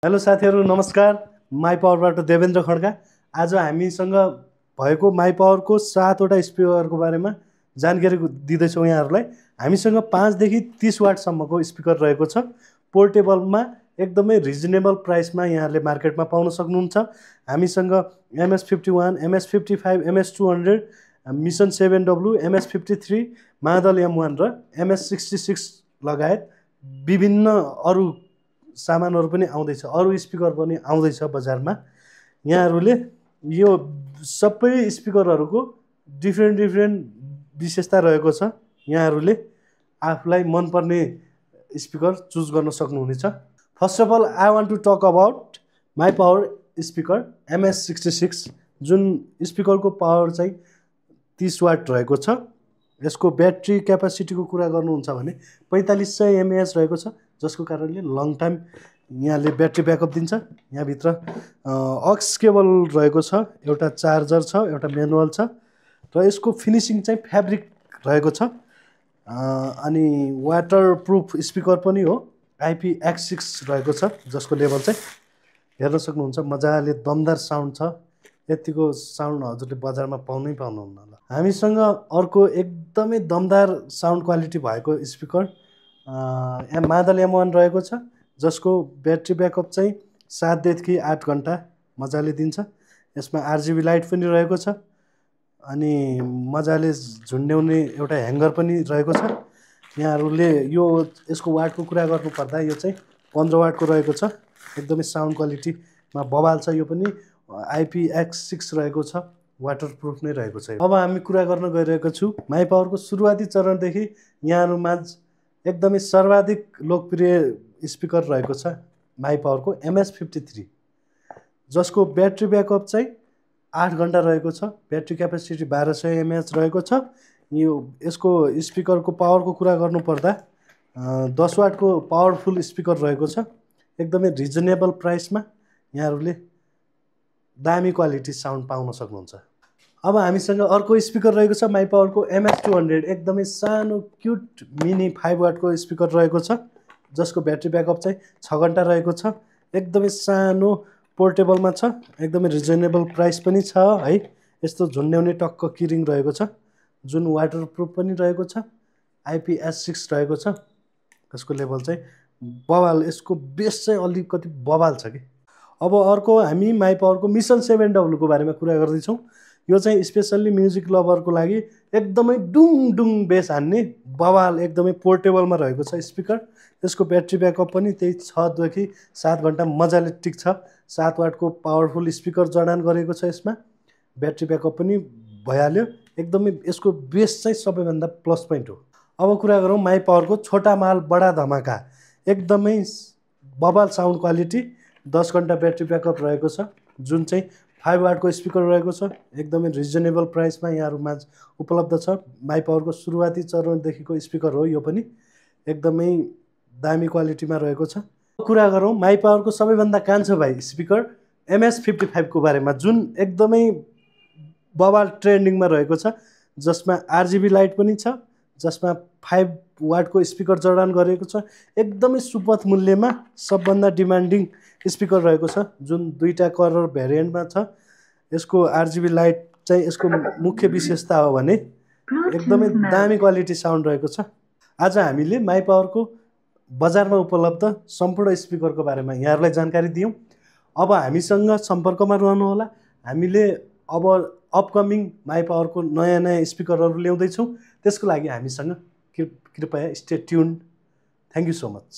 Hello साथीहरू नमस्कार। My पावरबाट Devendra Khadka. आज हामीसँग भएको माई पावरको 7वटा स्पिकरको बारेमा जानकारी दिँदैछौँ यहाँहरूलाई। हामीसँग 5 देखि 30 वाटसम्मको स्पिकर रहेको छ। पोर्टेबलमा एकदमै रिजनेबल प्राइसमा यहाँहरूले मार्केटमा पाउन सक्नुहुन्छ। हामीसँग MS51, MS55, MS200, mission 7W, MS53, मादल M1 र MS66 लगायत विभिन्न अरू सामानहरू पनि आउँदैछ, अरू स्पिकर पनि आउँदैछ बजारमा। यहाँहरूले यो सबै स्पिकरहरूको डिफ्रेन्ट विशेषता रहेको छ। यहाँहरूले आफूलाई मनपर्ने स्पिकर चुज गर्न सक्नुहुनेछ। First of all I want to talk about my power speaker MS66, जुन स्पिकरको पावर चाहिँ 30 वाट रहेको छ। यसको ब्याट्री क्यापासिटीको कुरा गर्नुहुन्छ भने 4500 mAh रहेको छ, जसको कारणले लङ टाइम यहाँले ब्याट्री ब्याकअप दिन्छ। यहाँभित्र अक्स केबल रहेको छ, एउटा चार्जर छ, एउटा म्यानुअल छ र यसको फिनिसिङ चाहिँ फ्याब्रिक रहेको छ। अनि वाटर प्रुफ स्पिकर पनि हो, IPX6 रहेको छ, जसको लेभल चाहिँ हेर्न सक्नुहुन्छ। मजाले दमदार साउन्ड छ। यतिको साउन्ड हजुरले बजारमा पाउनै पाउनुहुन्न होला। हामीसँग अर्को एकदमै दमदार साउन्ड क्वालिटी भएको स्पिकर मादल M1 रहेको छ, जसको ब्याट्री ब्याकअप चाहिँ 7 देखि 8 घन्टा मजाले दिन्छ। यसमा RGB लाइट पनि रहेको छ अनि मजाले झुन्ड्याउने एउटा ह्याङ्गर पनि रहेको छ। यहाँहरूले यसको वाटको कुरा गर्नुपर्दा यो चाहिँ 15 वाटको रहेको छ। एकदमै साउन्ड क्वालिटीमा बवाल छ। यो पनि IPX6 रहेको छ, वाटरप्रुफ नै रहेको छ। अब हामी कुरा गर्न गइरहेको छु माई पावरको सुरुवाती चरणदेखि यहाँहरूमाझ एकदमै सर्वाधिक लोकप्रिय स्पिकर रहेको छ माई पावरको MS53, जसको ब्याट्री ब्याकअप चाहिँ 8 घन्टा रहेको छ। ब्याट्री क्यापेसिटी 1200 mAh रहेको छ। यसको स्पिकरको पावरको कुरा गर्नुपर्दा 10 वाटको पावरफुल स्पिकर रहेको छ। एकदमै रिजनेबल प्राइसमा यहाँहरूले दामी क्वालिटी साउन्ड पाउन सक्नुहुन्छ। अब हामीसँग अर्को स्पिकर रहेको छ माई पावरको MS200, एकदमै सानो क्युट मिनी 5 वाटको स्पिकर रहेको छ, जसको ब्याट्री ब्याकअप चाहिँ 6 घन्टा रहेको छ। एकदमै सानो पोर्टेबलमा छ, एकदमै रिजनेबल प्राइस पनि छ है। यस्तो झुन्ड्याउने टक्क किरिङ रहेको छ, जुन वाटरप्रुफ पनि रहेको छ। IPX6 रहेको छ, यसको लेभल चाहिँ बवाल। यसको बेस चाहिँ अलिकति बवाल छ कि। अब अर्को हामी माई पावरको मिसन 7W को बारेमा कुरा गर्दैछौँ। यो चाहिँ स्पेसल्ली म्युजिक लभरको लागि एकदमै डुङ बेस हान्ने बवाल, एकदमै पोर्टेबलमा रहेको छ स्पिकर। यसको ब्याट्री ब्याकअप पनि त्यही 6 देखि 7 घन्टा मजाले टिक्छ। 7 वाटको पावरफुल स्पिकर जडान गरेको छ यसमा। ब्याट्री ब्याकअप पनि भइहाल्यो। एकदमै यसको बेस चाहिँ सबैभन्दा प्लस पोइन्ट हो। अब कुरा गरौँ माई पावरको छोटा माल बडा धमाका, एकदमै बवाल साउन्ड क्वालिटी, 10 घन्टा ब्याट्री ब्याकअप रहेको छ, जुन चाहिँ 5 वाटको स्पिकर रहेको छ। एकदमै रिजनेबल प्राइसमा यहाँहरूमा उपलब्ध छ। माई पावरको सुरुवाती चरणदेखिको स्पिकर हो यो पनि, एकदमै दामी क्वालिटीमा रहेको छ। कुरा गरौँ माई पावरको सबैभन्दा कान्छो भाइ स्पिकर MS55 को बारेमा, जुन एकदमै बवाल ट्रेन्डिङमा रहेको छ, जसमा RGB लाइट पनि छ, जसमा 5 वाटको स्पिकर जडान गरेको छ। एकदमै सुपथ मूल्यमा सबभन्दा डिमान्डिङ स्पिकर रहेको छ, जुन 2टा कलर भेरिएन्टमा छ। यसको RGB लाइट चाहिँ यसको मुख्य विशेषता हो भने एकदमै दामी क्वालिटी साउन्ड रहेको छ। आज हामीले माई पावरको बजारमा उपलब्ध सम्पूर्ण स्पिकरको बारेमा यहाँहरूलाई जानकारी दियौँ। अब हामीसँग सम्पर्कमा रहनुहोला। हामीले अब अपकमिङ माई पावरको नयाँ स्पिकरहरू ल्याउँदैछौँ। त्यसको लागि हामीसँग कृपया stay tuned. Thank you so much.